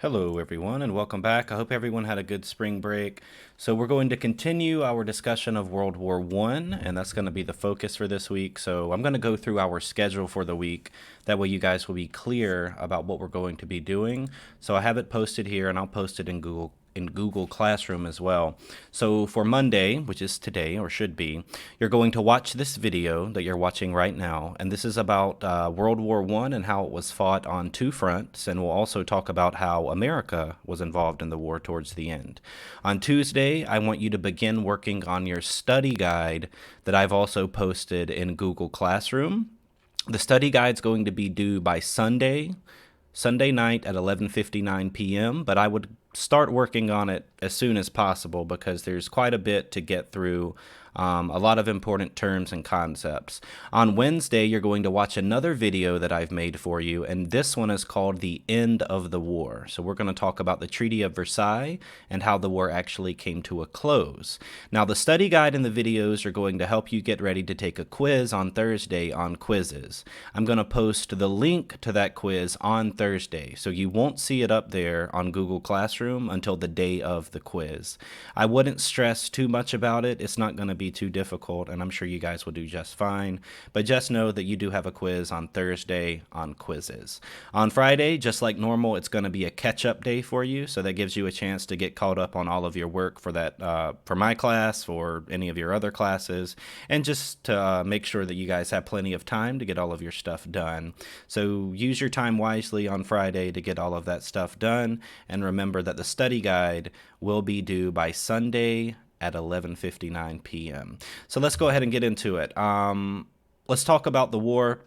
Hello, everyone, and welcome back. I hope everyone had a good spring break. So, we're going to continue our discussion of World War One, and that's going to be the focus for this week. So, I'm going to go through our schedule for the week. That way, you guys will be clear about what we're going to be doing. So, I have it posted here, and I'll post it in Google Classroom as well. So for Monday, which is today or should be, you're going to watch this video that you're watching right now, and this is about World War One and how it was fought on two fronts, and we'll also talk about how America was involved in the war towards the end. On Tuesday, I want you to begin working on your study guide that I've also posted in Google Classroom. The study guide's going to be due by Sunday night at 11:59 p.m., but I would start working on it as soon as possible because there's quite a bit to get through, a lot of important terms and concepts. On Wednesday, you're going to watch another video that I've made for you, and this one is called The End of the War. So we're going to talk about the Treaty of Versailles and how the war actually came to a close. Now, the study guide and the videos are going to help you get ready to take a quiz on Thursday on quizzes. I'm going to post the link to that quiz on Thursday, so you won't see it up there on Google Classroom until the day of the quiz. I wouldn't stress too much about it. It's not going to be too difficult, and I'm sure you guys will do just fine. But just know that you do have a quiz on Thursday on quizzes. On Friday, just like normal, it's going to be a catch-up day for you, so that gives you a chance to get caught up on all of your work for that, for my class, for any of your other classes, and just to make sure that you guys have plenty of time to get all of your stuff done. So use your time wisely on Friday to get all of that stuff done, and remember that the study guide will be due by Sunday at 11:59 p.m. So let's go ahead and get into it. Let's talk about the war.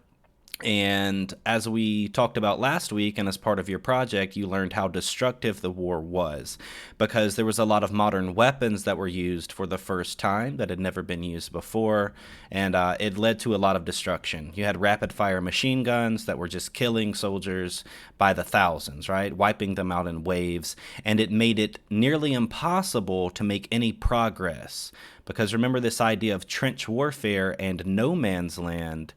And as we talked about last week, and as part of your project, you learned how destructive the war was because there was a lot of modern weapons that were used for the first time that had never been used before, and it led to a lot of destruction. You had rapid-fire machine guns that were just killing soldiers by the thousands, right? Wiping them out in waves, and it made it nearly impossible to make any progress because remember this idea of trench warfare and no man's land.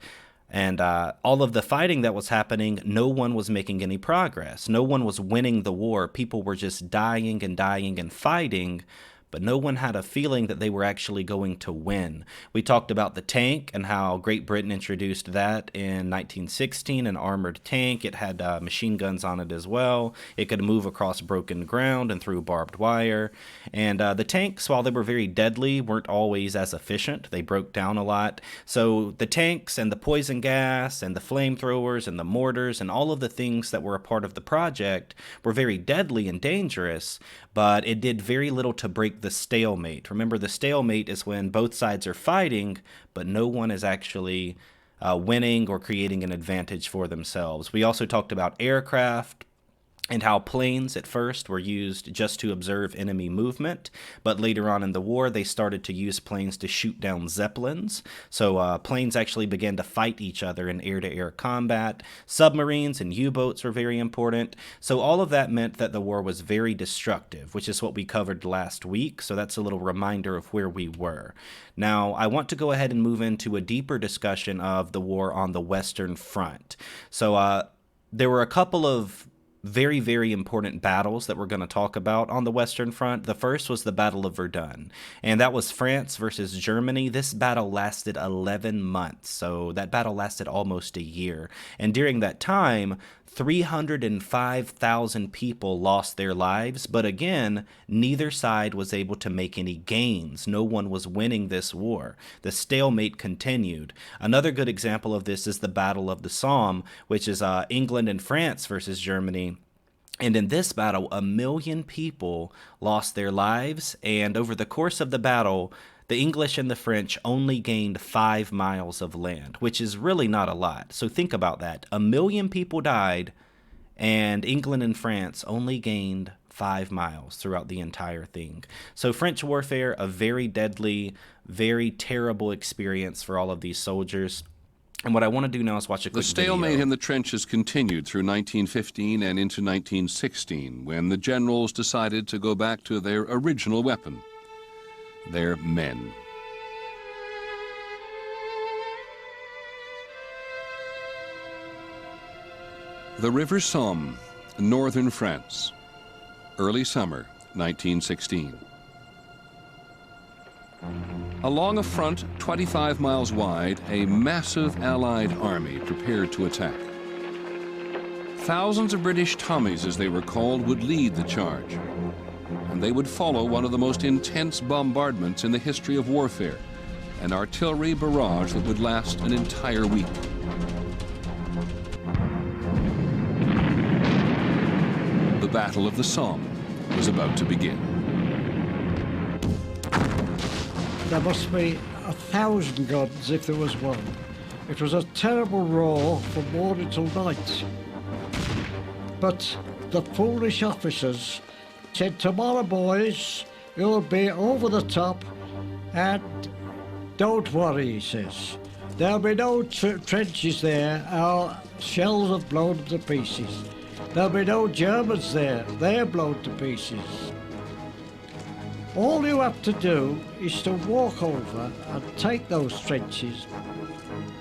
And all of the fighting that was happening, no one was making any progress. No one was winning the war. People were just dying and fighting, but no one had a feeling that they were actually going to win. We talked about the tank and how Great Britain introduced that in 1916, an armored tank. It had machine guns on it as well. It could move across broken ground and through barbed wire. And the tanks, while they were very deadly, weren't always as efficient. They broke down a lot. So the tanks and the poison gas and the flamethrowers and the mortars and all of the things that were a part of the project were very deadly and dangerous, but it did very little to break the stalemate. Remember, the stalemate is when both sides are fighting, but no one is actually winning or creating an advantage for themselves. We also talked about aircraft and how planes at first were used just to observe enemy movement, but later on in the war they started to use planes to shoot down zeppelins. So planes actually began to fight each other in air-to-air combat. Submarines and U-boats were very important. So all of that meant that the war was very destructive, which is what we covered last week. So that's a little reminder of where we were. Now, I want to go ahead and move into a deeper discussion of the war on the Western Front. So there were a couple of very, very important battles that we're going to talk about on the Western Front. The first was the Battle of Verdun, and that was France versus Germany. This battle lasted 11 months, so that battle lasted almost a year. And during that time, 305,000 people lost their lives, but again, neither side was able to make any gains. No one was winning this war. The stalemate continued. Another good example of this is the Battle of the Somme, which is England and France versus Germany. And in this battle, 1 million people lost their lives, and over the course of the battle, the English and the French only gained 5 miles of land, which is really not a lot. So think about that. 1 million people died, and England and France only gained 5 miles throughout the entire thing. So French warfare, a very deadly, very terrible experience for all of these soldiers. And what I want to do now is watch a quick The stalemate video. in the trenches continued through 1915 and into 1916, when the generals decided to go back to their original weapon, their men. The River Somme, northern France. early summer 1916. Along a front 25 miles wide, a massive Allied army prepared to attack. Thousands of British Tommies, as they were called, would lead the charge. And they would follow one of the most intense bombardments in the history of warfare, an artillery barrage that would last an entire week. The Battle of the Somme was about to begin. There must be 1,000 guns if there was one. It was a terrible roar from morning till night. But the foolish officers said, "Tomorrow, boys, you'll be over the top, and don't worry," he says. "There'll be no trenches there. Our shells have blown them to pieces. There'll be no Germans there. They're blown to pieces. All you have to do is to walk over and take those trenches.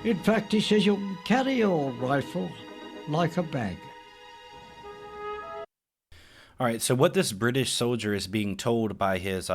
In fact," he says, "you can carry your rifle like a bag." All right, so what this British soldier is being told by his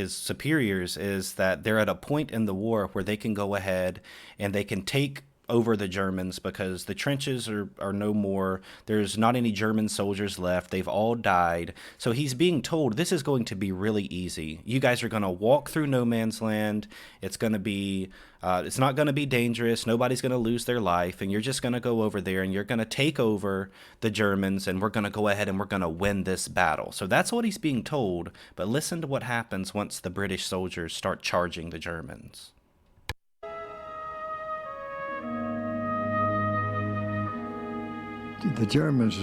superiors is that they're at a point in the war where they can go ahead and they can take over the Germans because the trenches are no more. There's not any German soldiers left. They've all died. So he's being told this is going to be really easy. You guys are going to walk through no man's land. It's going to be, it's not going to be dangerous. Nobody's going to lose their life. And you're just going to go over there and you're going to take over the Germans and we're going to go ahead and we're going to win this battle. So that's what he's being told. But listen to what happens once the British soldiers start charging the Germans. The Germans,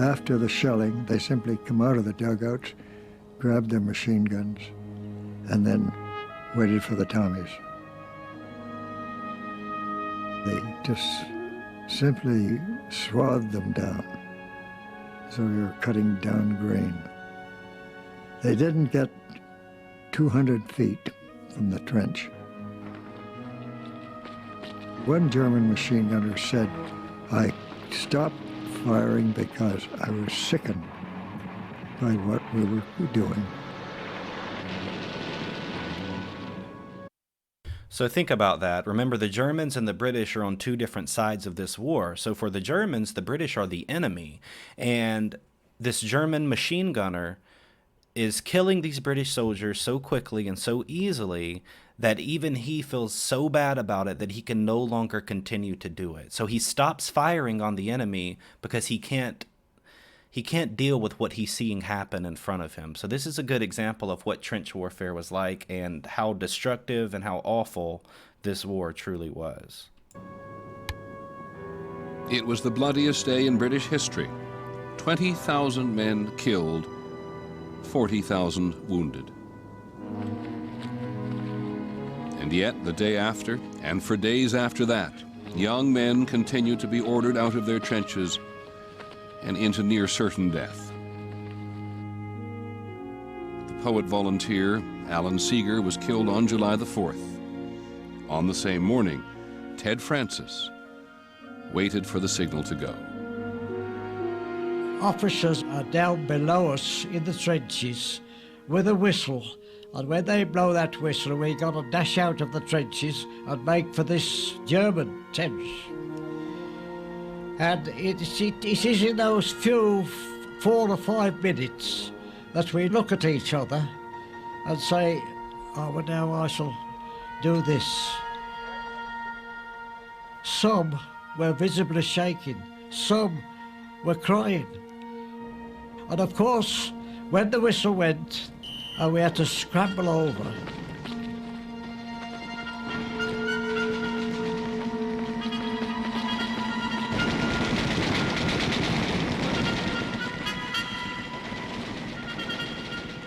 after the shelling, they simply come out of the dugouts, grabbed their machine guns, and then waited for the Tommies. They just simply swathed them down, so you're cutting down grain. They didn't get 200 feet from the trench. One German machine gunner said, "I stopped firing because I was sickened by what we were doing." So think about that. Remember, the Germans and the British are on two different sides of this war. So for the Germans, the British are the enemy. And this German machine gunner is killing these British soldiers so quickly and so easily that even he feels so bad about it that he can no longer continue to do it. So he stops firing on the enemy because he can't deal with what he's seeing happen in front of him. So this is a good example of what trench warfare was like and how destructive and how awful this war truly was. It was the bloodiest day in British history. 20,000 men killed, 40,000 wounded. And yet, the day after, and for days after that, young men continued to be ordered out of their trenches and into near certain death. The poet volunteer, Alan Seeger, was killed on July the 4th. On the same morning, Ted Francis waited for the signal to go. Officers are down below us in the trenches with a whistle. And when they blow that whistle, we got to dash out of the trenches and make for this German trench. And it is in those few 4 or 5 minutes that we look at each other and say, "Oh, well, now I shall do this." Some were visibly shaking, some were crying. And of course, when the whistle went, and we had to scramble over.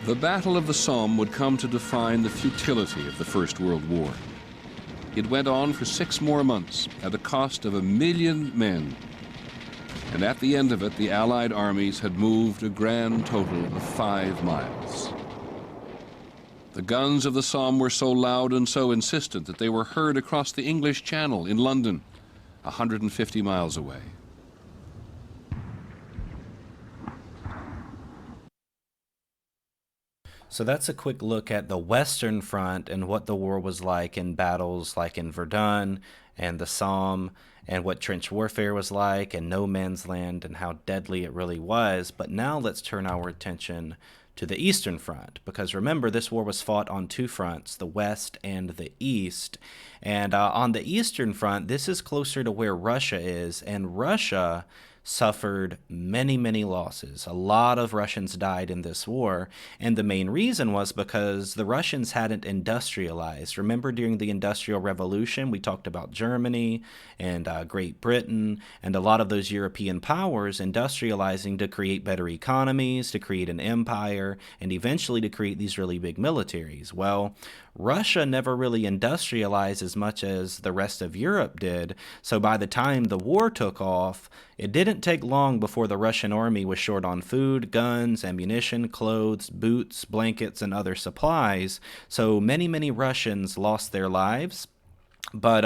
The Battle of the Somme would come to define the futility of the First World War. It went on for 6 more months at a cost of 1 million men. And at the end of it, the Allied armies had moved a grand total of 5 miles. The guns of the Somme were so loud and so insistent that they were heard across the English Channel in London, 150 miles away. So that's a quick look at the Western Front and what the war was like in battles like in Verdun and the Somme, and what trench warfare was like and no man's land and how deadly it really was. But now let's turn our attention to the Eastern Front, because remember, this war was fought on two fronts, the West and the East. And on the Eastern Front, this is closer to where Russia is, and Russia suffered many, many losses. A lot of Russians died in this war, and the main reason was because the Russians hadn't industrialized. Remember, during the Industrial Revolution, we talked about Germany and Great Britain and a lot of those European powers industrializing to create better economies, to create an empire, and eventually to create these really big militaries. Well, Russia never really industrialized as much as the rest of Europe did, so by the time the war took off, it didn't take long before the Russian army was short on food, guns, ammunition, clothes, boots, blankets, and other supplies. So many, many Russians lost their lives. But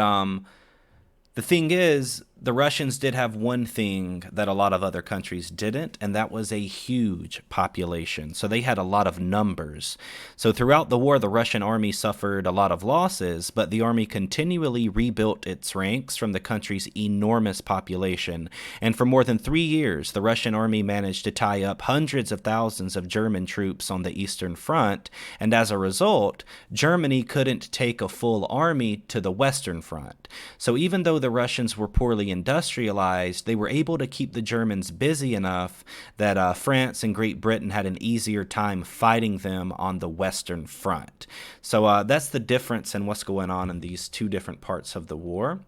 the thing is, the Russians did have one thing that a lot of other countries didn't, and that was a huge population. So they had a lot of numbers. So throughout the war, the Russian army suffered a lot of losses, but the army continually rebuilt its ranks from the country's enormous population. And for more than 3 years, the Russian army managed to tie up hundreds of thousands of German troops on the Eastern Front. And as a result, Germany couldn't take a full army to the Western Front. So even though the Russians were poorly industrialized, they were able to keep the Germans busy enough that France and Great Britain had an easier time fighting them on the Western Front. So that's the difference in what's going on in these two different parts of the war.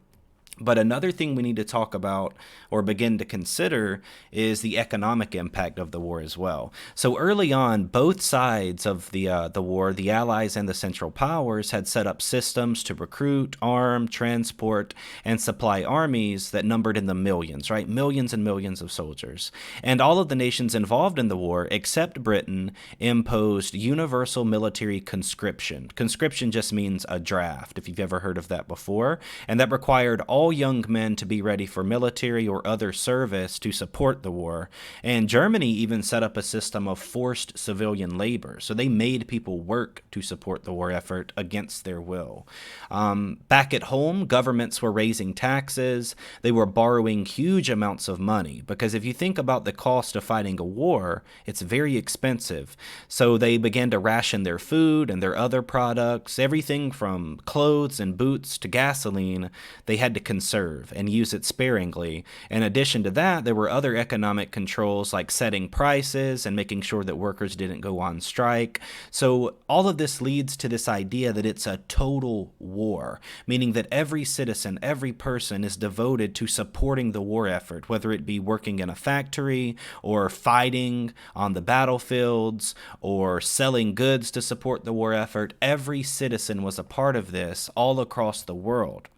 But another thing we need to talk about or begin to consider is the economic impact of the war as well. So early on, both sides of the war, the Allies and the Central Powers, had set up systems to recruit, arm, transport, and supply armies that numbered in the millions, right? Millions and millions of soldiers. And all of the nations involved in the war, except Britain, imposed universal military conscription. Conscription just means a draft, if you've ever heard of that before. And that required all young men to be ready for military or other service to support the war. And Germany even set up a system of forced civilian labor. So they made people work to support the war effort against their will. Back at home, governments were raising taxes. They were borrowing huge amounts of money, because if you think about the cost of fighting a war, it's very expensive. So they began to ration their food and their other products, everything from clothes and boots to gasoline. They had to conserve and use it sparingly. In addition to that, there were other economic controls like setting prices and making sure that workers didn't go on strike. So all of this leads to this idea that it's a total war, meaning that every citizen, every person is devoted to supporting the war effort, whether it be working in a factory or fighting on the battlefields or selling goods to support the war effort. Every citizen was a part of this all across the world.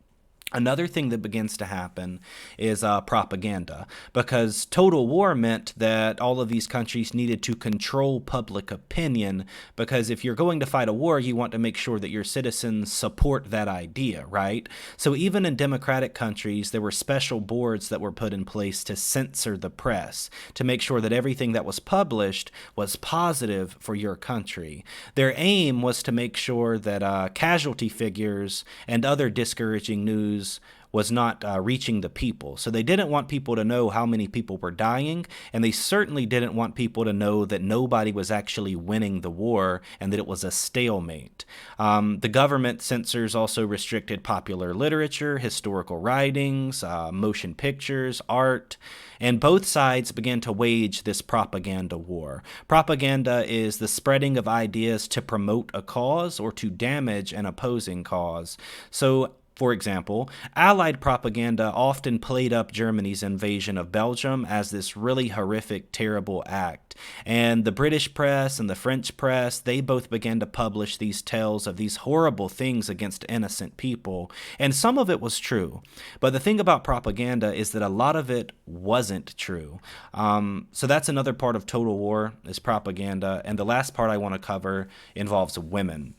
Another thing that begins to happen is propaganda, because total war meant that all of these countries needed to control public opinion, because if you're going to fight a war, you want to make sure that your citizens support that idea, right? So even in democratic countries, there were special boards that were put in place to censor the press, to make sure that everything that was published was positive for your country. Their aim was to make sure that casualty figures and other discouraging news was not reaching the people. So they didn't want people to know how many people were dying, and they certainly didn't want people to know that nobody was actually winning the war and that it was a stalemate. The government censors also restricted popular literature, historical writings, motion pictures, art, and both sides began to wage this propaganda war. Propaganda is the spreading of ideas to promote a cause or to damage an opposing cause. So for example, Allied propaganda often played up Germany's invasion of Belgium as this really horrific, terrible act. And the British press and the French press, they both began to publish these tales of these horrible things against innocent people. And some of it was true. But the thing about propaganda is that a lot of it wasn't true. So that's another part of total war, is propaganda. And the last part I want to cover involves women.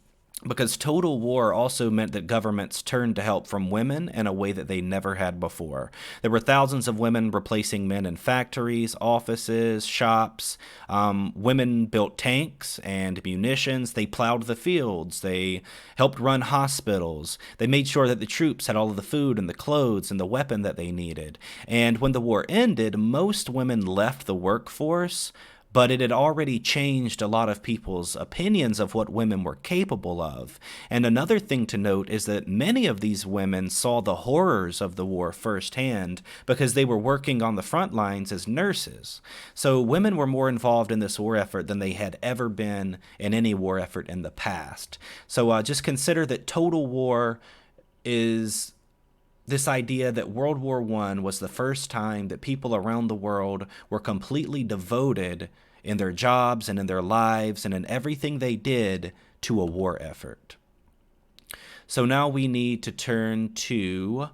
because total war also meant that governments turned to help from women in a way that they never had before. There were thousands of women replacing men in factories, offices, shops. Women built tanks and munitions. They plowed the fields. They helped run hospitals. They made sure that the troops had all of the food and the clothes and the weapon that they needed. And when the war ended, most women left the workforce, but it had already changed a lot of people's opinions of what women were capable of. And another thing to note is that many of these women saw the horrors of the war firsthand because they were working on the front lines as nurses. So women were more involved in this war effort than they had ever been in any war effort in the past. So just consider that total war is this idea that World War I was the first time that people around the world were completely devoted in their jobs and in their lives and in everything they did to a war effort. So now we need to turn to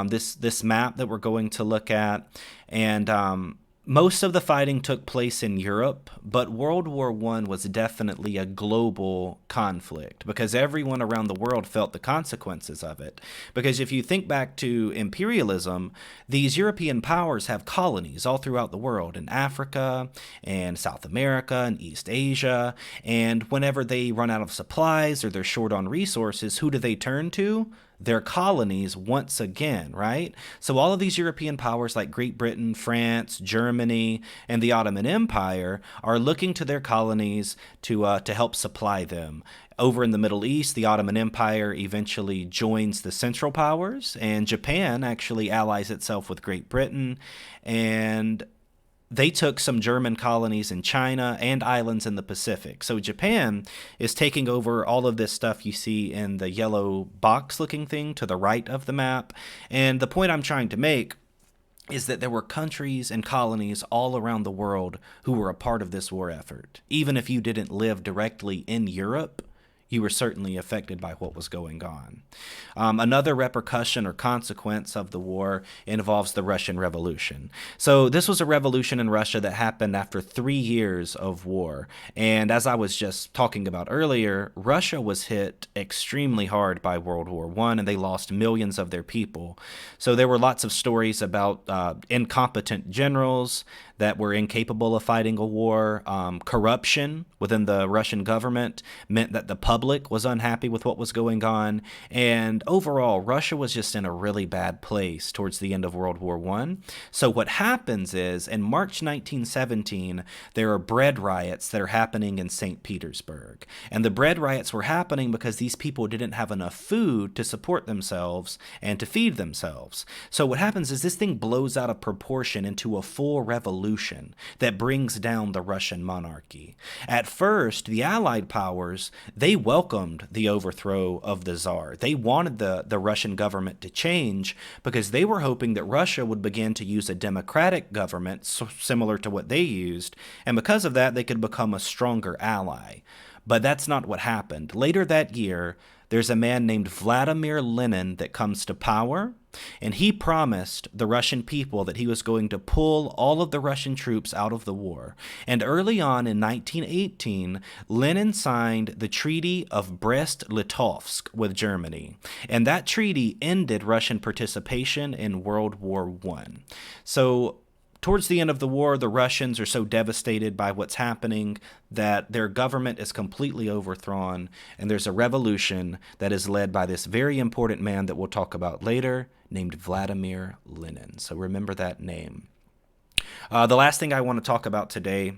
this map that we're going to look at. And most of the fighting took place in Europe, but World War I was definitely a global conflict because everyone around the world felt the consequences of it. Because if you think back to imperialism, these European powers have colonies all throughout the world, in Africa and South America and East Asia. And whenever they run out of supplies or they're short on resources, who do they turn to? Their colonies once again, right? So all of these European powers like Great Britain, France, Germany, and the Ottoman Empire are looking to their colonies to help supply them. Over in the Middle East, the Ottoman Empire eventually joins the Central Powers, and Japan actually allies itself with Great Britain, and they took some German colonies in China and islands in the Pacific. So Japan is taking over all of this stuff you see in the yellow box-looking thing to the right of the map. And the point I'm trying to make is that there were countries and colonies all around the world who were a part of this war effort. Even if you didn't live directly in Europe, you were certainly affected by what was going on. Another repercussion or consequence of the war involves the Russian Revolution. So this was a revolution in Russia that happened after 3 years of war. And as I was just talking about earlier, Russia was hit extremely hard by World War I, and they lost millions of their people. So there were lots of stories about incompetent generals that were incapable of fighting a war. Corruption within the Russian government meant that the public was unhappy with what was going on. And overall, Russia was just in a really bad place towards the end of World War I. So what happens is, in March 1917, there are bread riots that are happening in St. Petersburg. And the bread riots were happening because these people didn't have enough food to support themselves and to feed themselves. So what happens is this thing blows out of proportion into a full revolution that brings down the Russian monarchy. At first, the Allied powers, they welcomed the overthrow of the Tsar. They wanted the Russian government to change because they were hoping that Russia would begin to use a democratic government similar to what they used, and because of that, they could become a stronger ally. But that's not what happened. Later that year, there's a man named Vladimir Lenin that comes to power, and he promised the Russian people that he was going to pull all of the Russian troops out of the war. And early on in 1918, Lenin signed the Treaty of Brest-Litovsk with Germany, and that treaty ended Russian participation in World War I. So towards the end of the war, the Russians are so devastated by what's happening that their government is completely overthrown, and there's a revolution that is led by this very important man that we'll talk about later, named Vladimir Lenin. So remember that name. The last thing I want to talk about today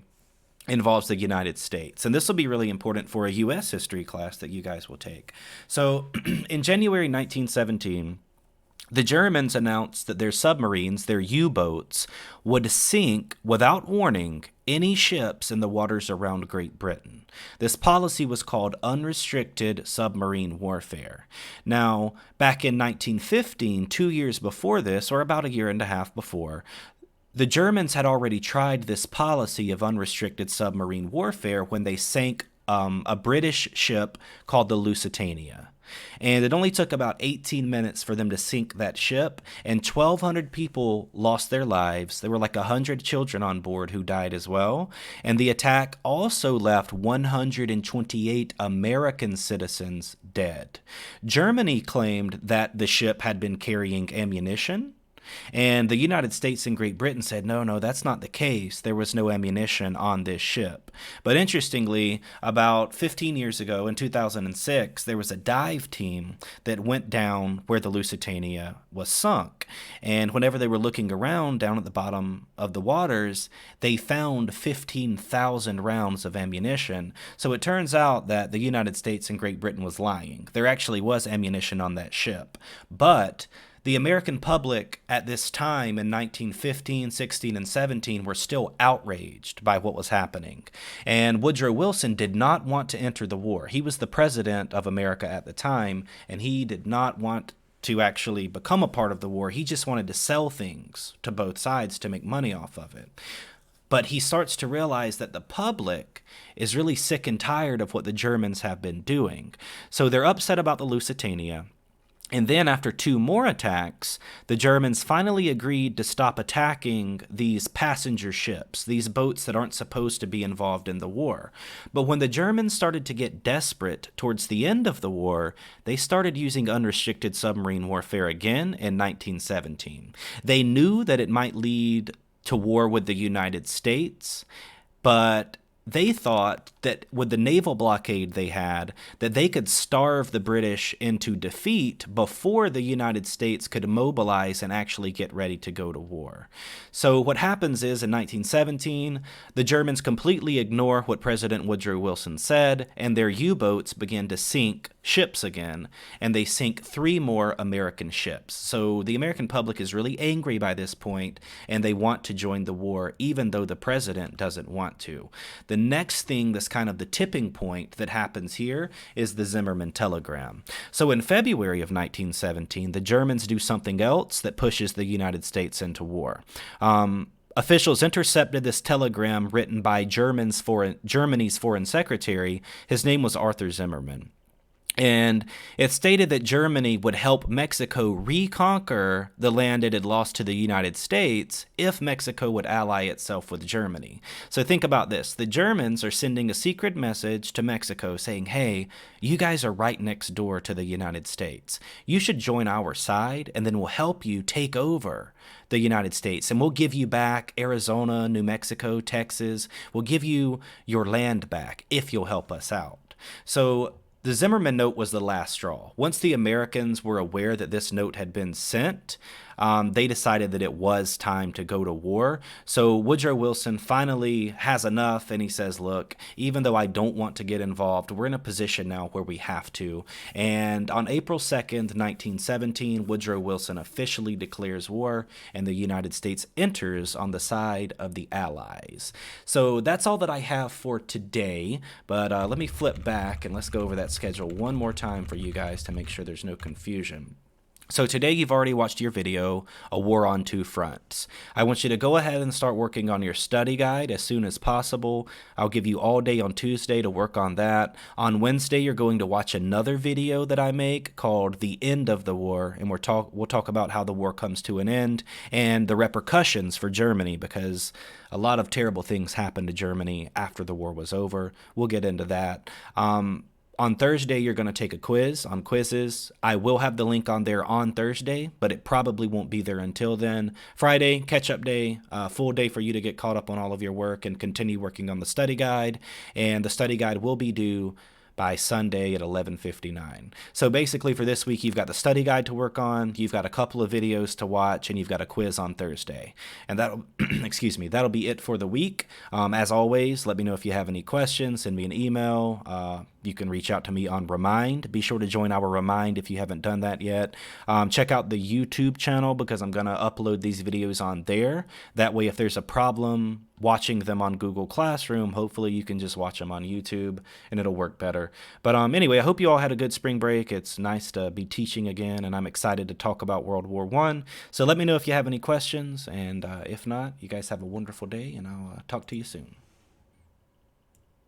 involves the United States. And this will be really important for a U.S. history class that you guys will take. So in January 1917, the Germans announced that their submarines, their U-boats, would sink without warning any ships in the waters around Great Britain. This policy was called unrestricted submarine warfare. Now, back in 1915, 2 years before this, or about a year and a half before, the Germans had already tried this policy of unrestricted submarine warfare when they sank a British ship called the Lusitania. And it only took about 18 minutes for them to sink that ship, and 1,200 people lost their lives. There were like 100 children on board who died as well. And the attack also left 128 American citizens dead. Germany claimed that the ship had been carrying ammunition. And the United States and Great Britain said, no, that's not the case. There was no ammunition on this ship. But interestingly, about 15 years ago in 2006, there was a dive team that went down where the Lusitania was sunk. And whenever they were looking around down at the bottom of the waters, they found 15,000 rounds of ammunition. So it turns out that the United States and Great Britain was lying. There actually was ammunition on that ship. But the American public at this time in 1915, 16, and 17 were still outraged by what was happening. And Woodrow Wilson did not want to enter the war. He was the president of America at the time, and he did not want to actually become a part of the war. He just wanted to sell things to both sides to make money off of it. But he starts to realize that the public is really sick and tired of what the Germans have been doing. So they're upset about the Lusitania. And then after 2 more attacks, the Germans finally agreed to stop attacking these passenger ships, these boats that aren't supposed to be involved in the war. But when the Germans started to get desperate towards the end of the war, they started using unrestricted submarine warfare again in 1917. They knew that it might lead to war with the United States, but they thought that with the naval blockade they had, that they could starve the British into defeat before the United States could mobilize and actually get ready to go to war. So what happens is in 1917, the Germans completely ignore what President Woodrow Wilson said, and their U-boats begin to sink ships again, and they sink 3 more American ships. So the American public is really angry by this point, and they want to join the war, even though the president doesn't want to. The next thing that's kind of the tipping point that happens here is the Zimmermann telegram. So in February of 1917, the Germans do something else that pushes the United States into war. Officials intercepted this telegram written by Germany's foreign secretary. His name was Arthur Zimmermann. And it stated that Germany would help Mexico reconquer the land it had lost to the United States if Mexico would ally itself with Germany. So think about this. The Germans are sending a secret message to Mexico saying, hey, you guys are right next door to the United States. You should join our side, and then we'll help you take over the United States. And we'll give you back Arizona, New Mexico, Texas. We'll give you your land back if you'll help us out. So the Zimmermann note was the last straw. Once the Americans were aware that this note had been sent, they decided that it was time to go to war. So Woodrow Wilson finally has enough, and he says, look, even though I don't want to get involved, we're in a position now where we have to. And on April 2nd, 1917, Woodrow Wilson officially declares war, and the United States enters on the side of the Allies. So that's all that I have for today, but let me flip back and let's go over that schedule one more time for you guys to make sure there's no confusion. So today you've already watched your video, A War on Two Fronts. I want you to go ahead and start working on your study guide as soon as possible. I'll give you all day on Tuesday to work on that. On Wednesday, you're going to watch another video that I make called The End of the War, and we'll talk about how the war comes to an end and the repercussions for Germany, because a lot of terrible things happened to Germany after the war was over. We'll get into that. On Thursday, you're going to take a quiz on Quizzes. I will have the link on there on Thursday, but it probably won't be there until then. Friday, catch-up day, full day for you to get caught up on all of your work and continue working on the study guide. And the study guide will be due by Sunday at 11:59. So basically for this week, you've got the study guide to work on, you've got a couple of videos to watch, and you've got a quiz on Thursday. And that'll, that'll be it for the week. As always, let me know if you have any questions, send me an email. You can reach out to me on Remind. Be sure to join our Remind if you haven't done that yet. Check out the YouTube channel because I'm going to upload these videos on there. That way, if there's a problem watching them on Google Classroom, hopefully you can just watch them on YouTube and it'll work better. But anyway, I hope you all had a good spring break. It's nice to be teaching again, and I'm excited to talk about World War I. So let me know if you have any questions, and if not, you guys have a wonderful day, and I'll talk to you soon.